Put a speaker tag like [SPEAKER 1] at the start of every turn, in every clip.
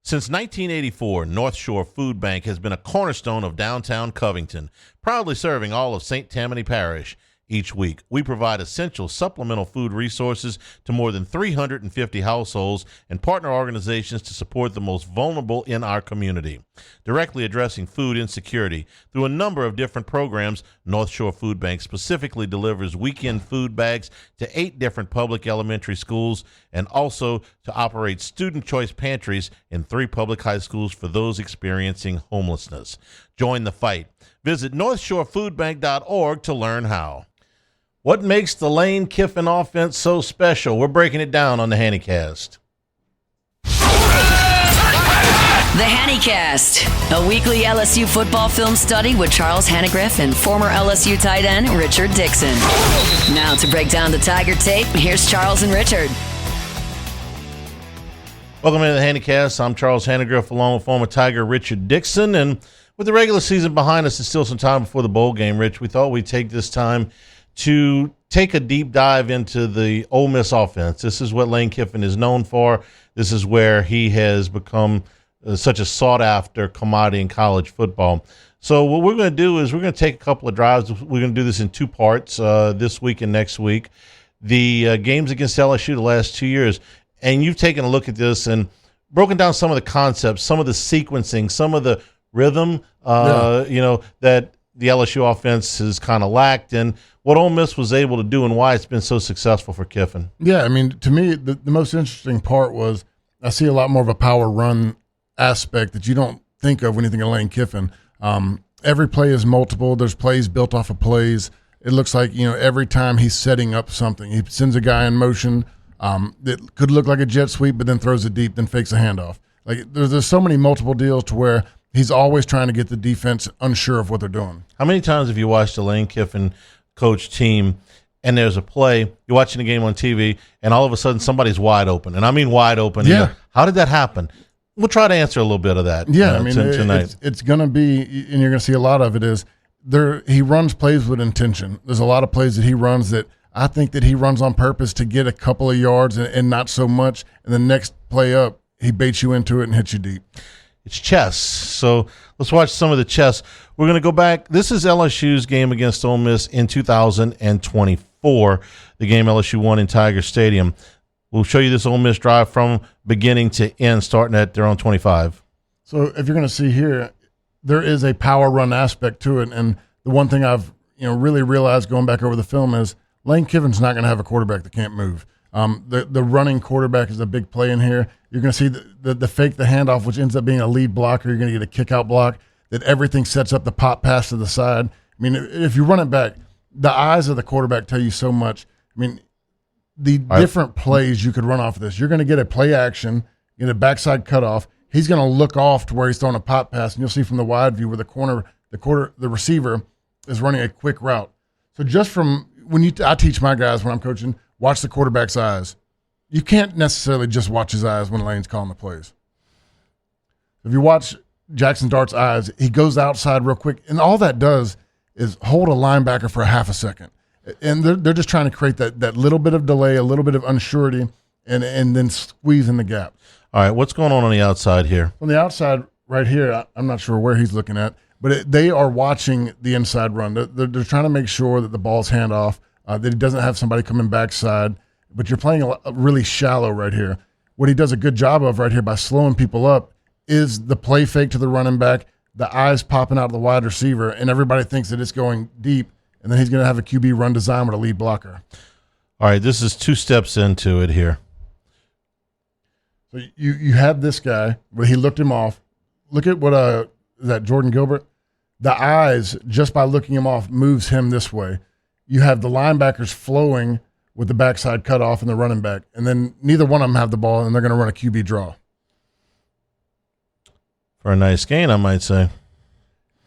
[SPEAKER 1] Since 1984, North Shore Food Bank has been a cornerstone of downtown Covington, proudly serving all of St. Tammany Parish. Each week, we provide essential supplemental food resources to more than 350 households and partner organizations to support the most vulnerable in our community. Directly addressing food insecurity through a number of different programs, North Shore Food Bank specifically delivers weekend food bags to 8 different public elementary schools and also to operate student choice pantries in 3 public high schools for those experiencing homelessness. Join the fight. Visit northshorefoodbank.org to learn how. What makes the Lane Kiffin offense so special? We're breaking it down on the Hannycast.
[SPEAKER 2] The Hannycast, a weekly LSU football film study with Charles Hanagriff and former LSU tight end Richard Dickson. Now to break down the Tiger tape, here's Charles and Richard.
[SPEAKER 1] Welcome to the Hannycast. I'm Charles Hanagriff along with former Tiger Richard Dickson. And with the regular season behind us and still some time before the bowl game, Rich, we thought we'd take this time to take a deep dive into the Ole Miss offense. This is what Lane Kiffin is known for. This is where he has become such a sought-after commodity in college football. So what we're going to do is we're going to take a couple of drives. We're going to do this in 2 parts, this week and next week. The games against LSU the last 2 years. And you've taken a look at this and broken down some of the concepts, some of the sequencing, some of the rhythm, that the LSU offense has kind of lacked, and what Ole Miss was able to do and why it's been so successful for Kiffin.
[SPEAKER 3] Yeah, I mean, to me, the most interesting part was I see a lot more of a power run aspect that you don't think of when you think of Lane Kiffin. Every play is multiple. There's plays built off of plays. It looks like, every time he's setting up something, he sends a guy in motion that could look like a jet sweep, but then throws it deep, then fakes a handoff. Like there's so many multiple deals to where he's always trying to get the defense unsure of what they're doing.
[SPEAKER 1] How many times have you watched a Lane Kiffin coach team and there's a play, you're watching the game on TV, and all of a sudden somebody's wide open, and I mean wide open.
[SPEAKER 3] Yeah.
[SPEAKER 1] How did that happen? We'll try to answer a little bit of that.
[SPEAKER 3] Yeah,
[SPEAKER 1] tonight.
[SPEAKER 3] It's going to be, and you're going to see a lot of it is he runs plays with intention. There's a lot of plays that he runs that I think that he runs on purpose to get a couple of yards and not so much, and the next play up, he baits you into it and hits you deep.
[SPEAKER 1] It's chess. So let's watch some of the chess. We're going to go back. This is LSU's game against Ole Miss in 2024, the game LSU won in Tiger Stadium. We'll show you this Ole Miss drive from beginning to end, starting at their own 25.
[SPEAKER 3] So if you're going to see here, there is a power run aspect to it. And the one thing I've really realized going back over the film is Lane Kiffin's not going to have a quarterback that can't move. The running quarterback is a big play in here. You're going to see the fake the handoff, which ends up being a lead blocker. You're going to get a kick-out block that everything sets up the pop pass to the side. I mean, if you run it back, the eyes of the quarterback tell you so much. I mean, the different plays you could run off of this. You're going to get a play action, get a backside cutoff. He's going to look off to where he's throwing a pop pass, and you'll see from the wide view where the receiver is running a quick route. So just from when I teach my guys when I'm coaching, watch the quarterback's eyes. You can't necessarily just watch his eyes when Lane's calling the plays. If you watch Jackson Dart's eyes, he goes outside real quick, and all that does is hold a linebacker for a half a second. And they're just trying to create that little bit of delay, a little bit of unsurety, and then squeeze in the gap.
[SPEAKER 1] All right, what's going on the outside here?
[SPEAKER 3] On the outside right here, I'm not sure where he's looking at, but they are watching the inside run. They're trying to make sure that the ball's handoff, that he doesn't have somebody coming backside, but you're playing really shallow right here. What he does a good job of right here by slowing people up is the play fake to the running back, the eyes popping out of the wide receiver, and everybody thinks that it's going deep, and then he's going to have a QB run design with a lead blocker.
[SPEAKER 1] All right, this is 2 steps into it here.
[SPEAKER 3] So you have this guy, where he looked him off. Look at what is that Jordan Gilbert? The eyes, just by looking him off, moves him this way. You have the linebackers flowing with the backside cutoff and the running back, and then neither one of them have the ball, and they're going to run a QB draw.
[SPEAKER 1] For a nice gain, I might say.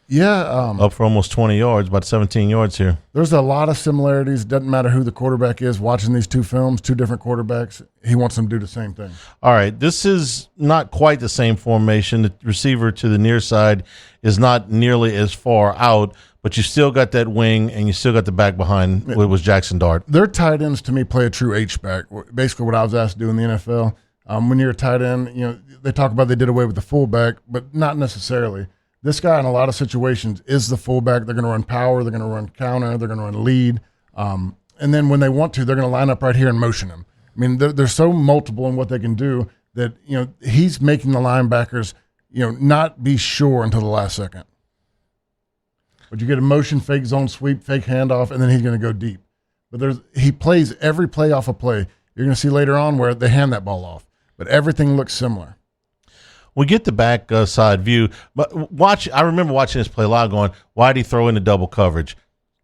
[SPEAKER 3] Yeah.
[SPEAKER 1] Up for almost 20 yards, about 17 yards here.
[SPEAKER 3] There's a lot of similarities. Doesn't matter who the quarterback is. Watching these 2 films, 2 different quarterbacks, he wants them to do the same thing.
[SPEAKER 1] All right, this is not quite the same formation. The receiver to the near side is not nearly as far out, but you still got that wing, and you still got the back behind. It was Jackson Dart.
[SPEAKER 3] Their tight ends, to me, play a true H-back, basically what I was asked to do in the NFL. When you're a tight end, they talk about they did away with the fullback, but not necessarily. This guy in a lot of situations is the fullback. They're going to run power. They're going to run counter. They're going to run lead. And then when they want to, they're going to line up right here and motion him. I mean, they're so multiple in what they can do that, he's making the linebackers, not be sure until the last second. But you get a motion, fake zone sweep, fake handoff, and then he's going to go deep. But he plays every play off a play. You're going to see later on where they hand that ball off. But everything looks similar.
[SPEAKER 1] We get the back side view, but I remember watching this play live going, why did he throw into double coverage?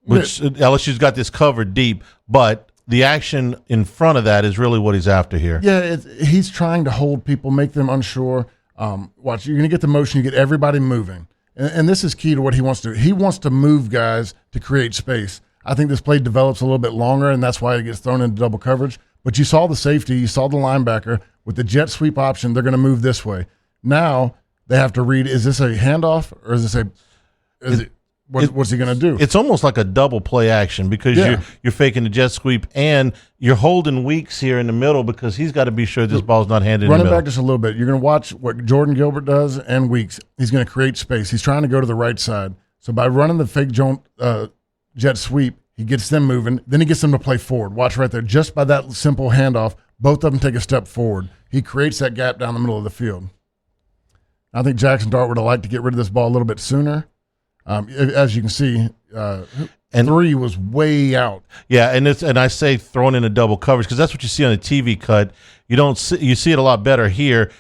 [SPEAKER 1] Which LSU's got this covered deep, but the action in front of that is really what he's after here.
[SPEAKER 3] Yeah, he's trying to hold people, make them unsure. Watch, you're going to get the motion, you get everybody moving. And this is key to what he wants to do. He wants to move guys to create space. I think this play develops a little bit longer, and that's why it gets thrown into double coverage. But you saw the safety, you saw the linebacker. With the jet sweep option, they're going to move this way. Now they have to read, is this a handoff or is this what's he going to do?
[SPEAKER 1] It's almost like a double play action because you're faking the jet sweep and you're holding Weeks here in the middle because he's got to be sure this ball's not handed in the middle.
[SPEAKER 3] Running back just a little bit. You're going to watch what Jordan Gilbert does and Weeks. He's going to create space. He's trying to go to the right side. So by running the fake jet sweep, he gets them moving. Then he gets them to play forward. Watch right there. Just by that simple handoff, both of them take a step forward. He creates that gap down the middle of the field. I think Jackson Dart would have liked to get rid of this ball a little bit sooner. As you can see, and 3 was way out.
[SPEAKER 1] Yeah, and I say throwing in a double coverage because that's what you see on the TV cut. You see it a lot better here.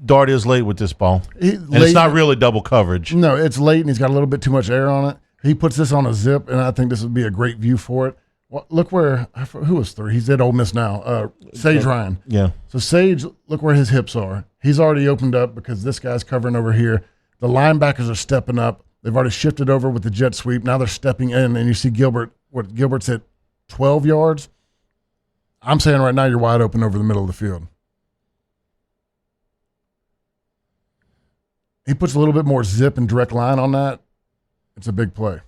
[SPEAKER 1] Dart is late with this ball, and it's not really double coverage.
[SPEAKER 3] No, it's late, and he's got a little bit too much air on it. He puts this on a zip, and I think this would be a great view for it. Well, look who was 3? He's at Ole Miss now. Sage Ryan.
[SPEAKER 1] Yeah.
[SPEAKER 3] So Sage, look where his hips are. He's already opened up because this guy's covering over here. The linebackers are stepping up. They've already shifted over with the jet sweep. Now they're stepping in, and you see Gilbert's at 12 yards. I'm saying right now you're wide open over the middle of the field. He puts a little bit more zip and direct line on that. It's a big play.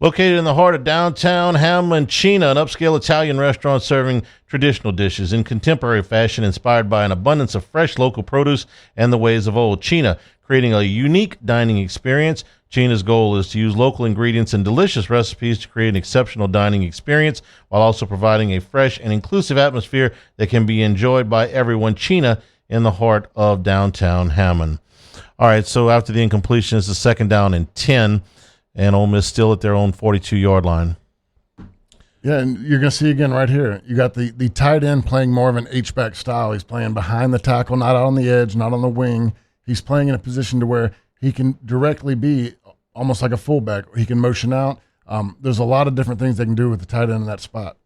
[SPEAKER 1] Located in the heart of downtown Hammond, Cina, an upscale Italian restaurant serving traditional dishes in contemporary fashion inspired by an abundance of fresh local produce and the ways of old. Cina, creating a unique dining experience. Cina's goal is to use local ingredients and delicious recipes to create an exceptional dining experience while also providing a fresh and inclusive atmosphere that can be enjoyed by everyone. Cina in the heart of downtown Hammond. All right, so after the incompletion, it's a 2nd down and 10. And Ole Miss still at their own 42-yard line.
[SPEAKER 3] Yeah, and you're going to see again right here. You got the tight end playing more of an H-back style. He's playing behind the tackle, not out on the edge, not on the wing. He's playing in a position to where he can directly be almost like a fullback. He can motion out. There's a lot of different things they can do with the tight end in that spot.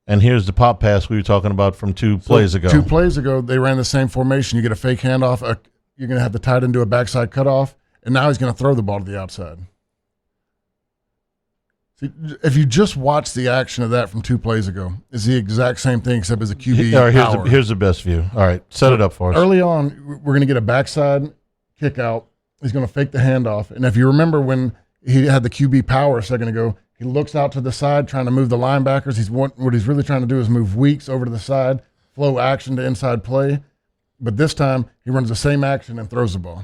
[SPEAKER 1] And here's the pop pass we were talking about from 2 plays ago.
[SPEAKER 3] 2 plays ago, they ran the same formation. You get a fake handoff. You're going to have the tight end do a backside cutoff, and now he's going to throw the ball to the outside. See, if you just watch the action of that from 2 plays ago, it's the exact same thing except as a QB
[SPEAKER 1] All right,
[SPEAKER 3] power.
[SPEAKER 1] here's the best view. All right, set it up for us.
[SPEAKER 3] Early on, we're going to get a backside kick out. He's going to fake the handoff. And if you remember when he had the QB power a second ago, he looks out to the side trying to move the linebackers. What he's really trying to do is move Weeks over to the side, flow action to inside play. But this time, he runs the same action and throws the ball.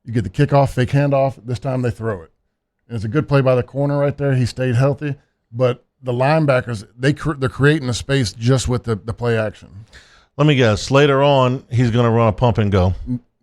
[SPEAKER 3] You get the kickoff, fake handoff. This time they throw it. And it's a good play by the corner right there. He stayed healthy. But the linebackers, they're creating a space just with the play action.
[SPEAKER 1] Let me guess. Later on, he's going to run a pump and go.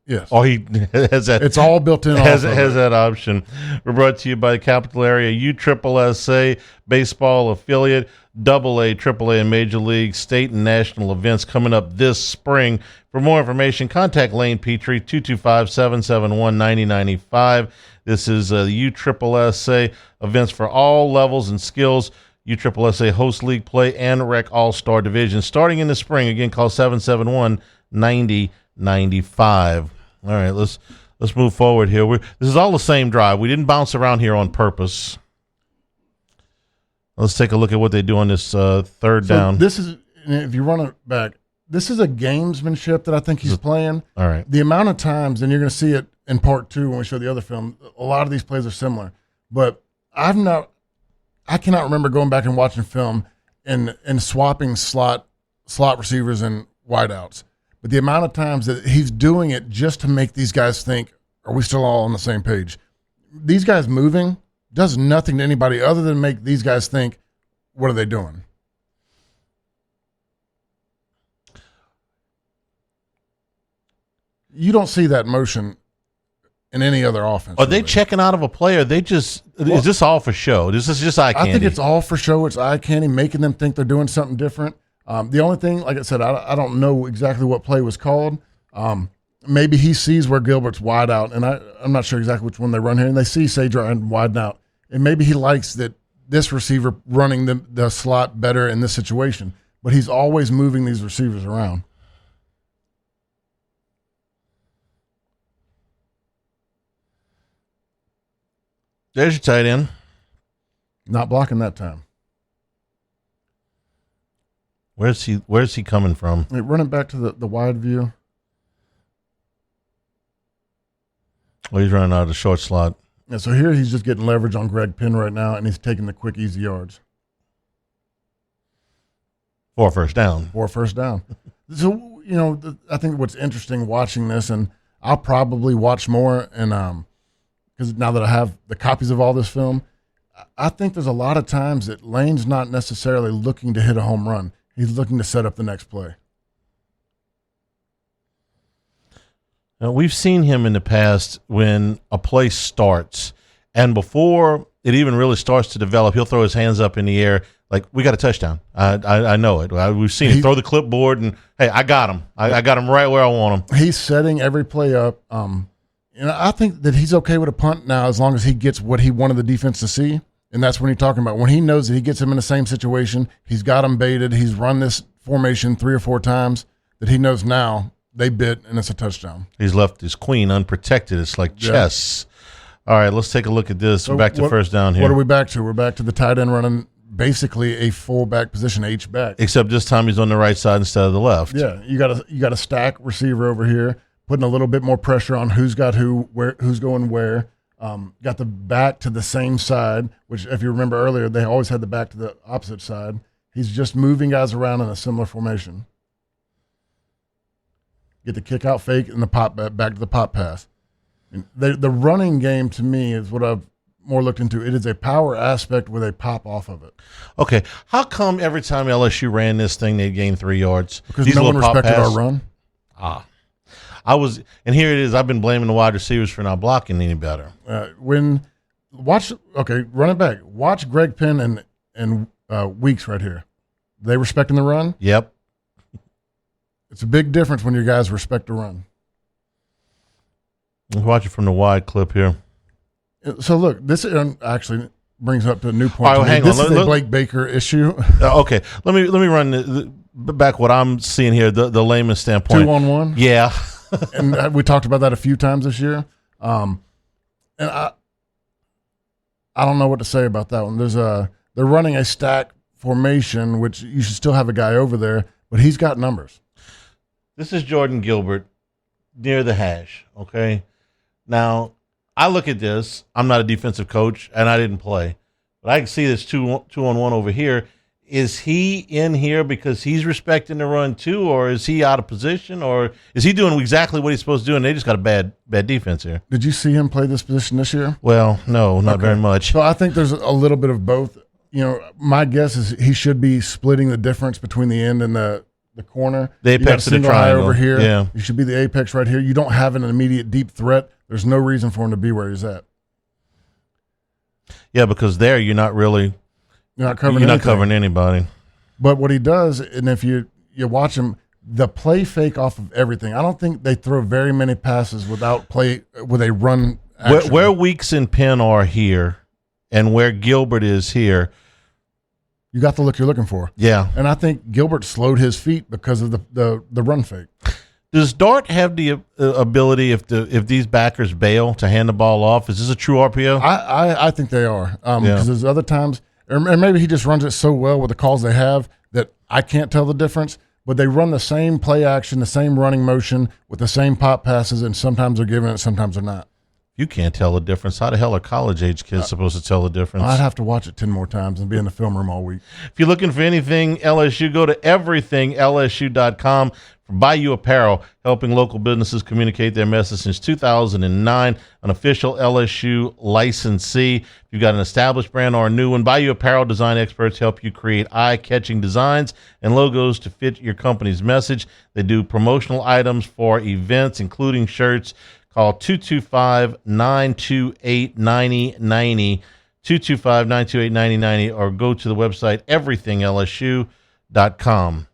[SPEAKER 3] Yes.
[SPEAKER 1] Or he has that.
[SPEAKER 3] It's all built in.
[SPEAKER 1] Has that option. We're brought to you by the Capital Area USSSA baseball affiliate, AA, AAA, and Major League state and national events coming up this spring. For more information, contact Lane Petrie, 225-771-9095. This is USSSA events for all levels and skills. USSSA hosts league play and rec all-star division. Starting in the spring, again, call 771-9095. All right, let's move forward here. This is all the same drive. We didn't bounce around here on purpose. Let's take a look at what they do on this 3rd down.
[SPEAKER 3] This is, if you run it back, this is a gamesmanship that I think he's playing.
[SPEAKER 1] All right.
[SPEAKER 3] The amount of times, and you're going to see it in part 2 when we show the other film. A lot of these plays are similar, but I cannot remember going back and watching film and swapping slot receivers and wideouts. But the amount of times that he's doing it just to make these guys think, are we still all on the same page? These guys moving does nothing to anybody other than make these guys think, what are they doing? You don't see that motion in any other offense.
[SPEAKER 1] Are they checking out of a play? Or is this all for show? This is just eye candy?
[SPEAKER 3] I think it's all for show. It's eye candy, making them think they're doing something different. The only thing, like I said, I don't know exactly what play was called. Maybe he sees where Gilbert's wide out, and I'm not sure exactly which one they run here, and they see Sage Ryan widen out. And maybe he likes that this receiver running the slot better in this situation, but he's always moving these receivers around.
[SPEAKER 1] There's your tight end.
[SPEAKER 3] Not blocking that time.
[SPEAKER 1] Where's he coming from?
[SPEAKER 3] Hey, run it back to the wide view.
[SPEAKER 1] Well, he's running out of the short slot.
[SPEAKER 3] Yeah, so here he's just getting leverage on Greg Penn right now, and he's taking the quick, easy yards.
[SPEAKER 1] For a first down.
[SPEAKER 3] So, I think what's interesting watching this, and I'll probably watch more, and because now that I have the copies of all this film, I think there's a lot of times that Lane's not necessarily looking to hit a home run. He's looking to set up the next play.
[SPEAKER 1] Now, we've seen him in the past when a play starts, and before it even really starts to develop, he'll throw his hands up in the air like, we got a touchdown. I know it. We've seen him throw the clipboard, and, hey, I got him. I got him right where I want him.
[SPEAKER 3] He's setting every play up. I think that he's okay with a punt now as long as he gets what he wanted the defense to see, and that's when he's talking about. When he knows that he gets him in the same situation, he's got him baited, he's run this formation 3 or 4 times, that he knows now – they bit, and it's a touchdown.
[SPEAKER 1] He's left his queen unprotected. It's like chess. Yeah. All right, let's take a look at this.
[SPEAKER 3] So
[SPEAKER 1] we're back to first down here.
[SPEAKER 3] What are we back to? We're back to the tight end running basically a fullback position, H-back.
[SPEAKER 1] Except this time he's on the right side instead of the left.
[SPEAKER 3] Yeah, you got a stack receiver over here, putting a little bit more pressure on who's got who, who's going where. Got the back to the same side, which if you remember earlier, they always had the back to the opposite side. He's just moving guys around in a similar formation. Get the kick out fake and the pop back to the pop pass. And the running game to me is what I've more looked into. It is a power aspect with a pop off of it.
[SPEAKER 1] Okay, how come every time LSU ran this thing they gained 3 yards?
[SPEAKER 3] Because no one respected our run.
[SPEAKER 1] And here it is. I've been blaming the wide receivers for not blocking any better.
[SPEAKER 3] Run it back. Watch Greg Penn and Weeks right here. They respecting the run.
[SPEAKER 1] Yep.
[SPEAKER 3] It's a big difference when your guys respect the run.
[SPEAKER 1] Let's watch it from the wide clip here.
[SPEAKER 3] So, look, this actually brings up to a new point.
[SPEAKER 1] All right, hang
[SPEAKER 3] this
[SPEAKER 1] on.
[SPEAKER 3] is a Blake Baker issue.
[SPEAKER 1] Okay, let me run back what I'm seeing here, the layman's standpoint.
[SPEAKER 3] 2-on-1?
[SPEAKER 1] Yeah.
[SPEAKER 3] And we talked about that a few times this year. And I don't know what to say about that one. They're running a stack formation, which you should still have a guy over there, but he's got numbers.
[SPEAKER 1] This is Jordan Gilbert near the hash, okay? Now, I look at this. I'm not a defensive coach, and I didn't play. But I can see this 2-on-1 over here. Is he in here because he's respecting the run too, or is he out of position, or is he doing exactly what he's supposed to do, and they just got a bad defense here?
[SPEAKER 3] Did you see him play this position this year?
[SPEAKER 1] Well, no, not very much.
[SPEAKER 3] So I think there's a little bit of both. My guess is he should be splitting the difference between the end and the corner.
[SPEAKER 1] The apex of the triangle.
[SPEAKER 3] Over here.
[SPEAKER 1] Yeah.
[SPEAKER 3] You should be the apex right here. You don't have an immediate deep threat. There's no reason for him to be where he's at.
[SPEAKER 1] Yeah, because there you're not covering anybody.
[SPEAKER 3] But what he does, and if you watch him, the play fake off of everything. I don't think they throw very many passes with a run action.
[SPEAKER 1] Where Weeks and Penn are here and where Gilbert is here,
[SPEAKER 3] you got the look you're looking for.
[SPEAKER 1] Yeah.
[SPEAKER 3] And I think Gilbert slowed his feet because of the run fake.
[SPEAKER 1] Does Dart have the ability, if these backers bail, to hand the ball off? Is this a true RPO?
[SPEAKER 3] I think they are. Because there's other times, and maybe he just runs it so well with the calls they have that I can't tell the difference. but they run the same play action, the same running motion with the same pop passes, and sometimes they're giving it, sometimes they're not.
[SPEAKER 1] You can't tell the difference. How the hell are college-age kids supposed to tell the difference?
[SPEAKER 3] I'd have to watch it 10 more times and be in the film room all week.
[SPEAKER 1] If you're looking for anything LSU, go to everythinglsu.com for Bayou Apparel, helping local businesses communicate their message since 2009, an official LSU licensee. If you've got an established brand or a new one, Bayou Apparel design experts help you create eye-catching designs and logos to fit your company's message. They do promotional items for events, including shirts. Call 225-928-9090, 225-928-9090, or go to the website everythinglsu.com.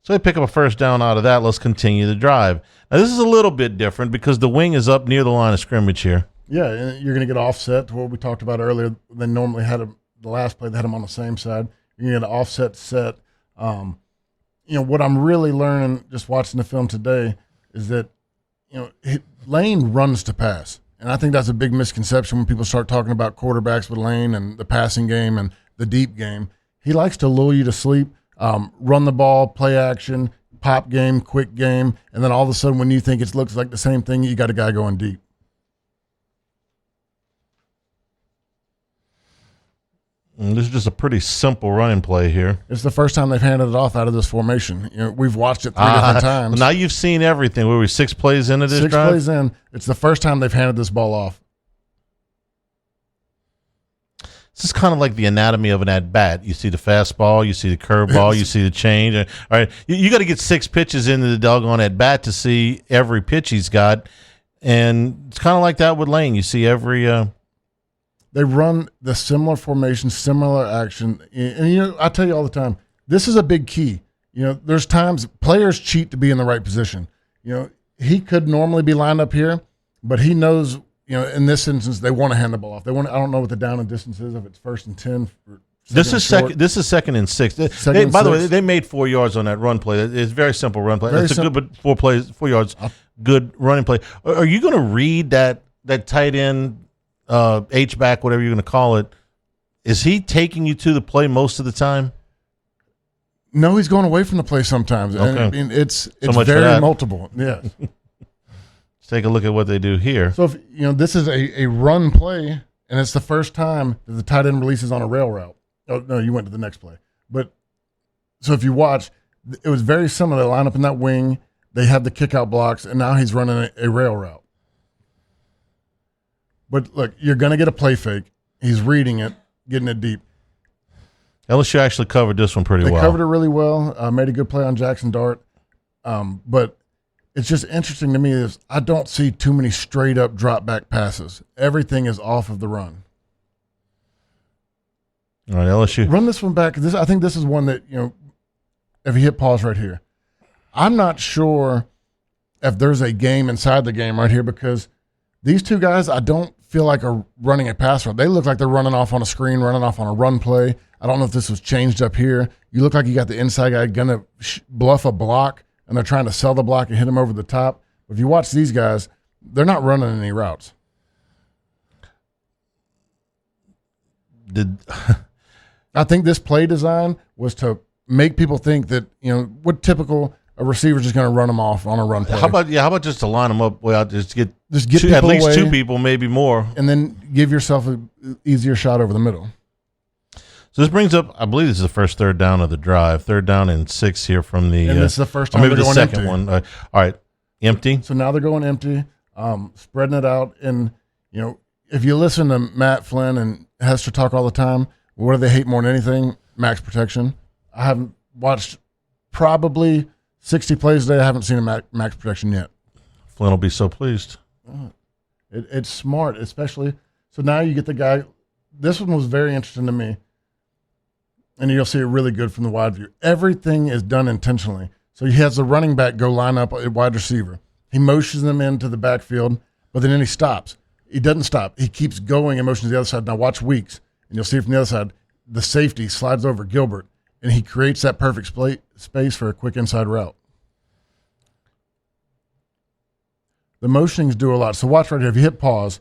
[SPEAKER 1] So they pick up a first down out of that. Let's continue the drive. Now, this is a little bit different because the wing is up near the line of scrimmage here.
[SPEAKER 3] Yeah, and you're going to get offset to what we talked about earlier. They normally had the last play, they had them on the same side. You're going to get an offset set. What I'm really learning just watching the film today is that, Lane runs to pass. And I think that's a big misconception when people start talking about quarterbacks with Lane and the passing game and the deep game. He likes to lull you to sleep, run the ball, play action, pop game, quick game, and then all of a sudden when you think it looks like the same thing, you got a guy going deep.
[SPEAKER 1] And this is just a pretty simple running play here.
[SPEAKER 3] It's the first time they've handed it off out of this formation. We've watched it 3 different times.
[SPEAKER 1] Now you've seen everything. Were we 6 plays into this drive?
[SPEAKER 3] 6 plays in. It's the first time they've handed this ball off.
[SPEAKER 1] This is kind of like the anatomy of an at-bat. You see the fastball, you see the curveball, you see the change. All right, you got to get 6 pitches into the doggone at-bat to see every pitch he's got. And it's kind of like that with Lane. You see every
[SPEAKER 3] they run the similar formation, similar action. And, I tell you all the time, this is a big key. There's times players cheat to be in the right position. He could normally be lined up here, but he knows, in this instance, they want to hand the ball off. I don't know what the down and distance is, if it's 1st and 10.
[SPEAKER 1] This is 2nd and 6. By the way, they made 4 yards on that run play. It's a very simple run play. It's a good, but 4 yards, good running play. Are you going to read that tight end, H-back, whatever you're going to call it? Is he taking you to the play most of the time?
[SPEAKER 3] No, he's going away from the play sometimes.
[SPEAKER 1] Okay.
[SPEAKER 3] It's very multiple. Yeah.
[SPEAKER 1] Let's take a look at what they do here.
[SPEAKER 3] So, if this is a run play, and it's the first time that the tight end releases on a rail route. Oh, no, you went to the next play. But so if you watch, it was very similar. They line up in that wing. They have the kick out blocks, and now he's running a rail route. But look, you're going to get a play fake. He's reading it, getting it deep.
[SPEAKER 1] LSU actually covered this one pretty well.
[SPEAKER 3] They covered it really well, made a good play on Jackson Dart. But it's just interesting to me is I don't see too many straight-up drop-back passes. Everything is off of the run.
[SPEAKER 1] All right, LSU.
[SPEAKER 3] Run this one back. I think this is one that, if you hit pause right here, I'm not sure if there's a game inside the game right here because these two guys I don't feel like are running a pass route. They look like they're running off on a screen, running off on a run play. I don't know if this was changed up here. You look like you got the inside guy going to bluff a block, and they're trying to sell the block and hit him over the top. If you watch these guys, they're not running any routes. I think this play design was to make people think that, what typical a receiver's just going to run them off on a run play.
[SPEAKER 1] How about just to line them up? Well, just get
[SPEAKER 3] at
[SPEAKER 1] least
[SPEAKER 3] away,
[SPEAKER 1] 2 people, maybe more,
[SPEAKER 3] and then give yourself an easier shot over the middle.
[SPEAKER 1] So this brings up, I believe this is the first 3rd down of the drive. 3rd down and 6 here from the.
[SPEAKER 3] And this is the first time
[SPEAKER 1] maybe
[SPEAKER 3] they're
[SPEAKER 1] the
[SPEAKER 3] going
[SPEAKER 1] second
[SPEAKER 3] empty.
[SPEAKER 1] one. All right, empty.
[SPEAKER 3] So now they're going empty, spreading it out. And, if you listen to Matt Flynn and Hester talk all the time, what do they hate more than anything? Max protection. I haven't watched probably 60 plays today. I haven't seen a max protection yet.
[SPEAKER 1] Flynn will be so pleased.
[SPEAKER 3] It's smart, especially. So now you get the guy. This one was very interesting to me. And you'll see it really good from the wide view. Everything is done intentionally. So he has the running back go line up a wide receiver. He motions them into the backfield, but then he stops. He doesn't stop. He keeps going and motions to the other side. Now watch Weeks, and you'll see from the other side, the safety slides over Gilbert, and he creates that perfect space for a quick inside route. The motionings do a lot. So watch right here. If you hit pause,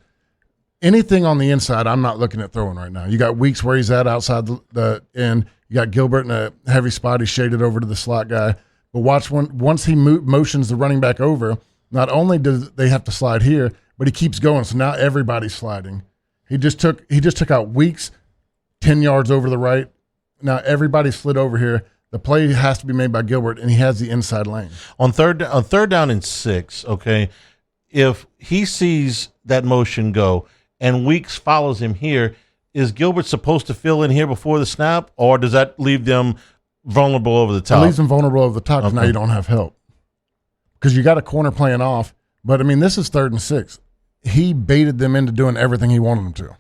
[SPEAKER 3] anything on the inside, I'm not looking at throwing right now. You got Weeks where he's at outside the end. You got Gilbert in a heavy spot. He's shaded over to the slot guy. But watch once he motions the running back over, not only does they have to slide here, but he keeps going. So now everybody's sliding. He just took out Weeks 10 yards over the right. Now everybody slid over here. The play has to be made by Gilbert, and he has the inside lane.
[SPEAKER 1] On third down and 6, okay, if he sees that motion go and Weeks follows him here, is Gilbert supposed to fill in here before the snap, or does that leave them vulnerable over the top?
[SPEAKER 3] It leaves them vulnerable over the top because now you don't have help. Because you got a corner playing off. But, I mean, this is 3rd and 6. He baited them into doing everything he wanted them to.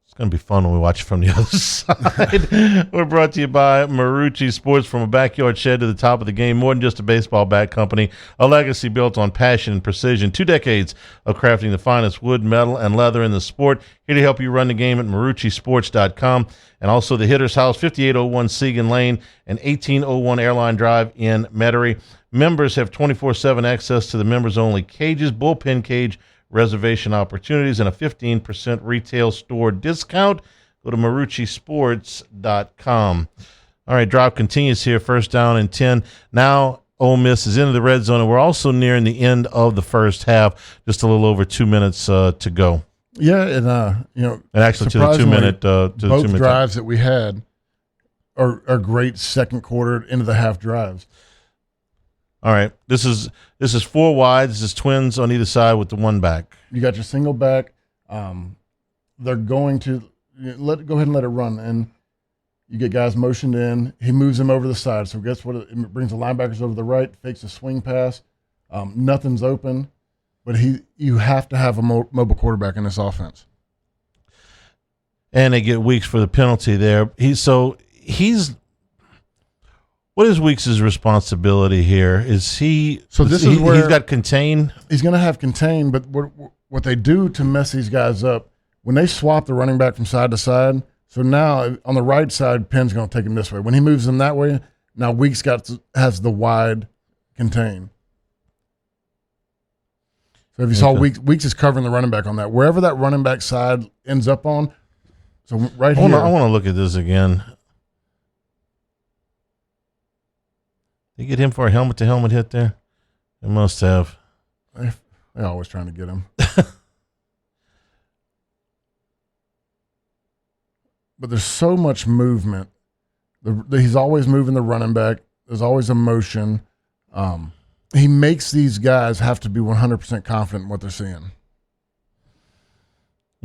[SPEAKER 1] It's going to be fun when we watch it from the other side. We're brought to you by Marucci Sports. From a backyard shed to the top of the game, more than just a baseball bat company, a legacy built on passion and precision. 2 decades of crafting the finest wood, metal, and leather in the sport. Here to help you run the game at MarucciSports.com. And also the Hitter's House, 5801 Segan Lane and 1801 Airline Drive in Metairie. Members have 24/7 access to the members-only cages, bullpen cage, reservation opportunities, and a 15% retail store discount. Go to MarucciSports.com. All right, drive continues here. 1st down and 10. Now Ole Miss is into the red zone, and we're also nearing the end of the first half. Just a little over 2 minutes to go.
[SPEAKER 3] Yeah, and
[SPEAKER 1] and actually to the 2 minute
[SPEAKER 3] both drives that we had are great second quarter into the half drives.
[SPEAKER 1] All right, this is 4 wide. This is twins on either side with the one back.
[SPEAKER 3] You got your single back. They're going to go ahead and let it run, and you get guys motioned in. He moves them over the side. So guess what? It brings the linebackers over the right, fakes a swing pass. Nothing's open, but you have to have a mobile quarterback in this offense.
[SPEAKER 1] And they get Weeks for the penalty there. What is Weeks' responsibility here? Is he? So this is where he's got contain.
[SPEAKER 3] He's going to have contain, but what they do to mess these guys up when they swap the running back from side to side. So now on the right side, Penn's going to take him this way. When he moves him that way, now Weeks has the wide contain. So if you saw Weeks is covering the running back on that. Wherever that running back side ends up on. So right here,
[SPEAKER 1] I want to look at this again. They get him for a helmet-to-helmet hit there? They must have.
[SPEAKER 3] They're always trying to get him. But there's so much movement. He's always moving the running back. There's always a motion. He makes these guys have to be 100% confident in what they're seeing.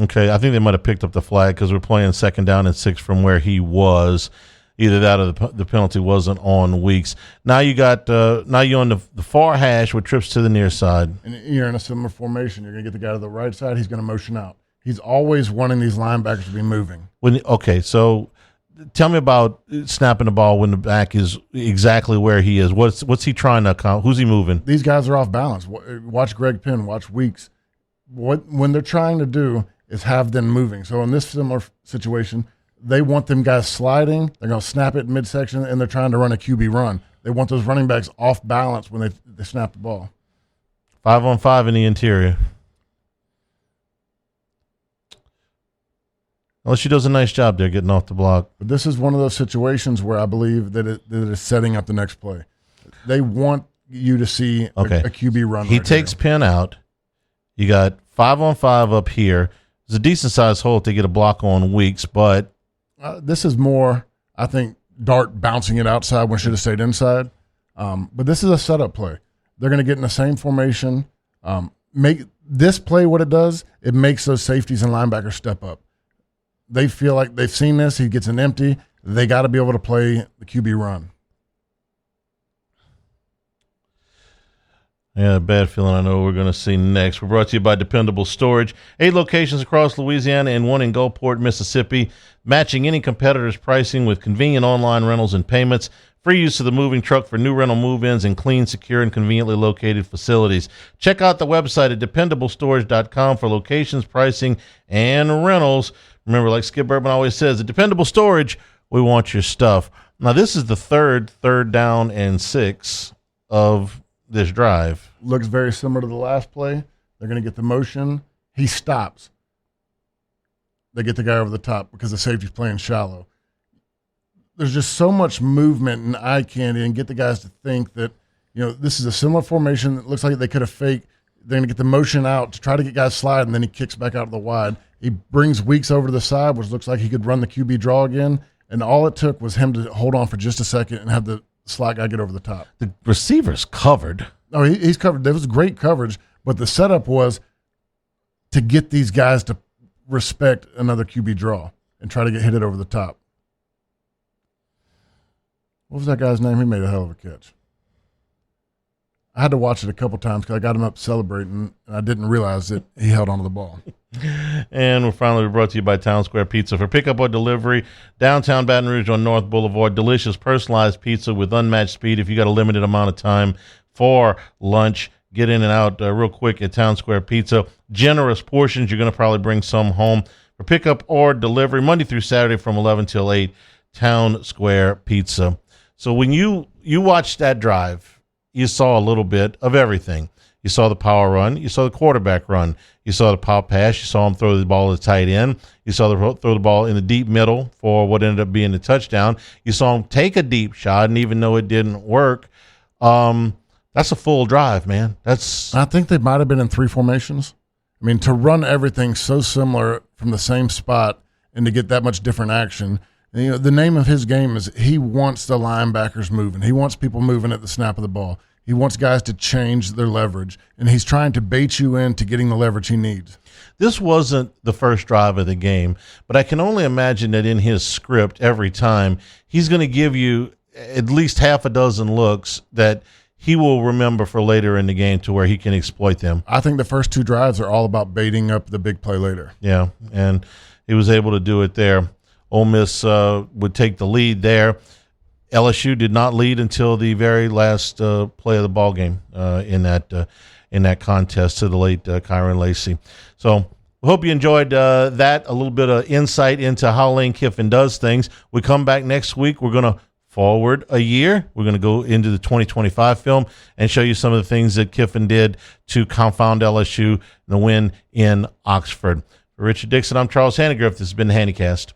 [SPEAKER 1] Okay, I think they might have picked up the flag because we're playing 2nd down and 6 from where he was. Either that or the penalty wasn't on Weeks. Now you got now you're on the far hash with trips to the near side.
[SPEAKER 3] And you're in a similar formation. You're going to get the guy to the right side. He's going to motion out. He's always wanting these linebackers to be moving.
[SPEAKER 1] So tell me about snapping the ball when the back is exactly where he is. What's he trying to accomplish? Who's he moving?
[SPEAKER 3] These guys are off balance. Watch Greg Penn. Watch Weeks. When they're trying to do is have them moving. So in this similar situation, they want them guys sliding. They're going to snap it midsection, and they're trying to run a QB run. They want those running backs off balance when they snap the ball.
[SPEAKER 1] 5-on-5 in the interior. LSU does a nice job there getting off the block.
[SPEAKER 3] But this is one of those situations where I believe that it is setting up the next play. They want you to see a QB run.
[SPEAKER 1] He takes Penn out. You got 5-on-5 up here. It's a decent-sized hole if they get a block on Weeks, but
[SPEAKER 3] this is more, I think, Dart bouncing it outside when it should have stayed inside. But this is a setup play. They're going to get in the same formation. Make this play what it does, it makes those safeties and linebackers step up. They feel like they've seen this. He gets an empty. They got to be able to play the QB run.
[SPEAKER 1] Yeah, a bad feeling I know what we're going to see next. We're brought to you by Dependable Storage. 8 locations across Louisiana and 1 in Gulfport, Mississippi, matching any competitor's pricing with convenient online rentals and payments. Free use of the moving truck for new rental move-ins and clean, secure, and conveniently located facilities. Check out the website at dependablestorage.com for locations, pricing, and rentals. Remember, like Skip Urban always says, at Dependable Storage, we want your stuff. Now, this is the third down and 6 of this drive.
[SPEAKER 3] Looks very similar to the last play. They're going to get the motion. He stops. They get the guy over the top because the safety's playing shallow. there's just so much movement and eye candy, and get the guys to think that, this is a similar formation that looks like they could have faked. They're going to get the motion out to try to get guys slide, and then he kicks back out of the wide. He brings Weeks over to the side, which looks like he could run the QB draw again, and all it took was him to hold on for just a second and have the slot guy get over the top.
[SPEAKER 1] The receivers covered.
[SPEAKER 3] Oh, he's covered. There was great coverage, but the setup was to get these guys to respect another QB draw and try to hit it over the top. What was that guy's name? He made a hell of a catch. I had to watch it a couple times because I got him up celebrating, and I didn't realize that he held onto the ball.
[SPEAKER 1] And we're finally brought to you by Town Square Pizza. For pickup or delivery, downtown Baton Rouge on North Boulevard, delicious personalized pizza with unmatched speed. If you got a limited amount of time for lunch, get in and out real quick at Town Square Pizza. Generous portions. You're going to probably bring some home. For pickup or delivery, Monday through Saturday from 11 till 8, Town Square Pizza. So when you watched that drive, you saw a little bit of everything. You saw the power run. You saw the quarterback run. You saw the power pass. You saw him throw the ball to the tight end. You saw him throw the ball in the deep middle for what ended up being the touchdown. You saw him take a deep shot, and even though it didn't work, that's a full drive, man. I
[SPEAKER 3] think they might have been in 3 formations. I mean, to run everything so similar from the same spot and to get that much different action. And, the name of his game is he wants the linebackers moving. He wants people moving at the snap of the ball. He wants guys to change their leverage, and he's trying to bait you into getting the leverage he needs.
[SPEAKER 1] This wasn't the first drive of the game, but I can only imagine that in his script every time, he's going to give you at least half a dozen looks that he will remember for later in the game to where he can exploit them.
[SPEAKER 3] I think the first 2 drives are all about baiting up the big play later.
[SPEAKER 1] Yeah, and he was able to do it there. Ole Miss would take the lead there. LSU did not lead until the very last play of the ball game in that contest to the late Kyron Lacey. So we hope you enjoyed that, a little bit of insight into how Lane Kiffin does things. We come back next week. We're going to forward a year. We're going to go into the 2025 film and show you some of the things that Kiffin did to confound LSU and the win in Oxford. For Richard Dickson, I'm Charles Hanagriff. This has been the Hannycast.